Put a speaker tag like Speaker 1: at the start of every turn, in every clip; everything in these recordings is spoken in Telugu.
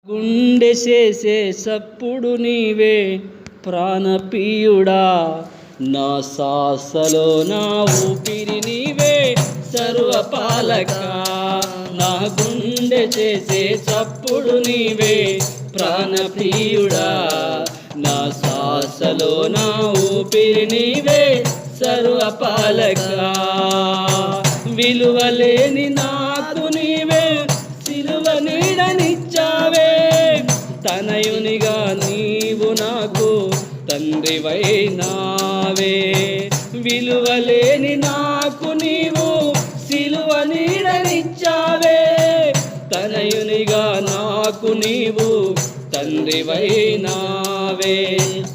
Speaker 1: గుండె చేసే సప్పుడు నీవే ప్రాణప్రియుడా, నా శ్వాసలో నా ఊపిరి నీవే సర్వపాలక. నా గుండె చేసే సప్పుడు నీవే ప్రాణప్రియుడా, నా శ్వాసలో నా ఊపిరి నీవే సర్వపాలక. విలువలేని నాకు నీవే సిలువ నీడనిచ్చావే, తనయునిగా నీవు నాకు తండ్రివైనావే. విలువలేని నాకు నీవు సిలువ నీడనిచ్చావే, తనయునిగా నాకు నీవు తండ్రివైనావే.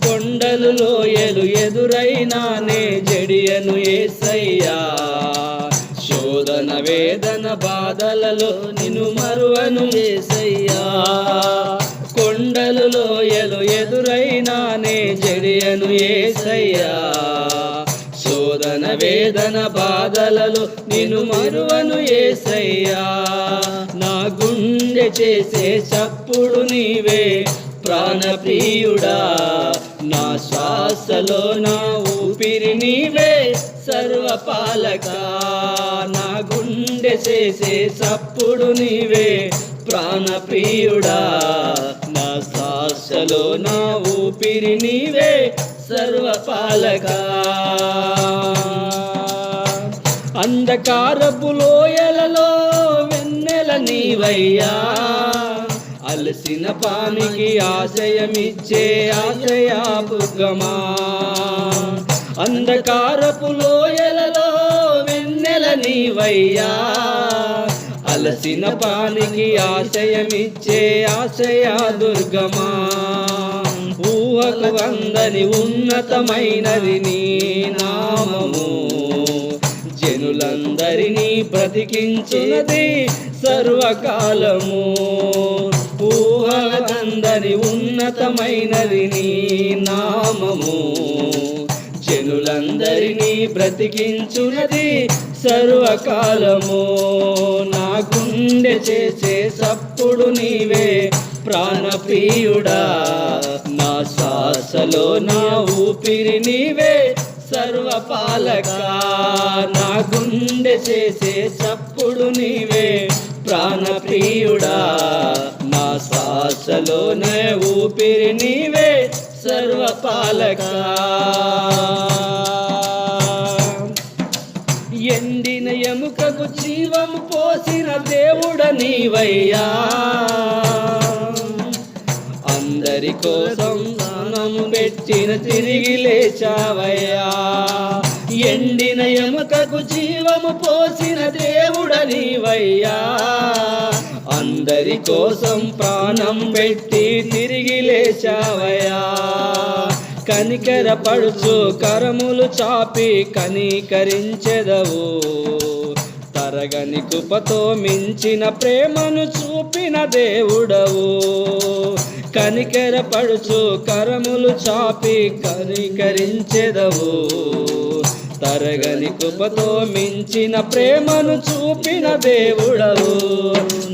Speaker 1: కొండలు లోయలు ఎదురైనానే జడియను యేసయ్యా, శోధన వేదన బాధలలో నిన్ను మరువను యేసయ్యా. కొండలు లోయలు ఎదురైనానే జడియను యేసయ్యా, శోధన వేదన బాధలలో నిన్ను మరువను యేసయ్యా. నా గుండె చేసే చప్పుడు నీవే ప్రాణప్రియుడా, నా శ్వాసలో నా ఊపిరి నీవే సర్వపాలక. నా గుండె చేసే చప్పుడు నీవే ప్రాణప్రియుడా, నా శ్వాసలో నా ఊపిరి నీవే సర్వపాలక. అంధకారపు లోయలలో వెన్నెల నీవయ్యా, అలసిన పానికి ఆశయమిచ్చే ఆశయాపుగమా. అంధకారపు లోయలలో వెన్నెల నీవయ్యా, అలసిన పానికి ఆశయమిచ్చే ఆశయా దుర్గమా. ఊహకు అందని ఉన్నతమైనది నీ నామము, జనులందరినీ బ్రతికించునది సర్వకాలము. ఊహకందని ఉన్నతమైనది నీ నామము, జనులందరినీ బ్రతికించునది సర్వకాలము. నా గుండె చేసే సప్పుడు నీవే ప్రాణప్రియుడా, నా శ్వాసలో నా ఊపిరి నీవే సర్వపాలక. నా గుండె చేసే చప్పుడు నీవే ప్రాణప్రియుడా, నా శ్వాసలో నా ఊపిరి నీవే సర్వపాలక. ఎండిన ఎముకకు జీవము పోసిన దేవుడ నీవయ్యా, అందరి కోసం ప్రాణము పెట్టిన తిరిగి లేచావయ్యా. ఎండిన ఎముకకు జీవము పోసిన దేవుడ నీవయ్యా, అందరి కోసం ప్రాణం పెట్టి తిరిగి లేచావయ్యా. కనికరపడుచు కరములు చాపి కనికరించెదవు, తరగని కృపతో మించిన ప్రేమను చూపిన దేవుడవు. కనికరపడుచు కరములు చాపి కనికరించెదవు, తరగని కృపతో మించిన ప్రేమను చూపిన దేవుడవు.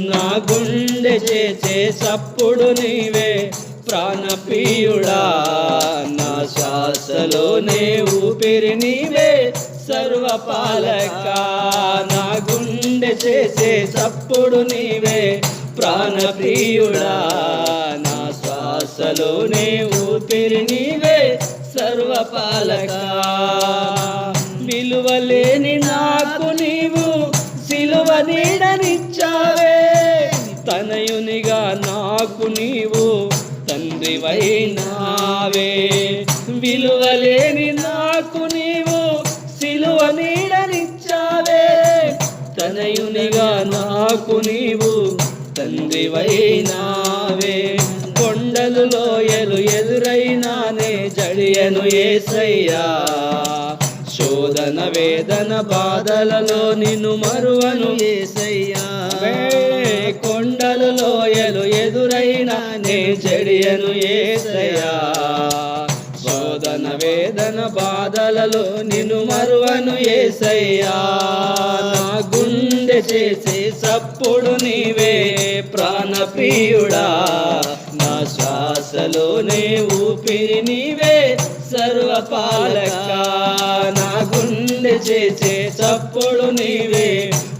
Speaker 1: నా గుండె చేసే చప్పుడు నీవే ప్రాణప్రియుడా, నా శ్వాసలోనే ఊపిరి నీవే సర్వపాలక. నా గుండె చేసే చప్పుడు నీవే ప్రాణప్రియుడా, నా శ్వాసలోనే ఊపిరి నీవే సర్వపాలక. విలువలేని నాకు నీవు సిలువ నీడనిచ్చావే, తనయునిగా నాకు నీవు తండ్రివైనావే. విలువలేని నాకు నీవు సిలువ నీడనిచ్చావే, తనయునిగా నాకు నీవు తండ్రివైనావే. కొండలు లోయలు ఎదురైనానే జడియను యేసయ్యా, శోధన వేదన బాధలలో నిన్ను మరువను యేసయ్యా. కొండలు లోయలు ఎదురైనానే జడియను యేసయ్యా, శోధన వేదన బాధలలో నిన్ను మరువను యేసయ్యా. నా గుండె చేసే సప్పుడు నీవే ప్రాణప్రియుడా, నా శ్వాసలోనే ఊపిరి నీవే సర్వపాలక. నా గుండె చేసే చప్పుడు నీవే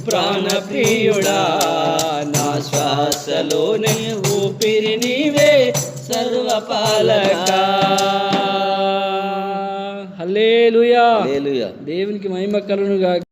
Speaker 1: ప్రాణప్రియుడా, నా శ్వాసలోనే ఊపిరి నీవే సర్వపాలక. హల్లెలూయా.
Speaker 2: హల్లెలూయా.
Speaker 1: దేవునికి మహిమ కలుగును గాక.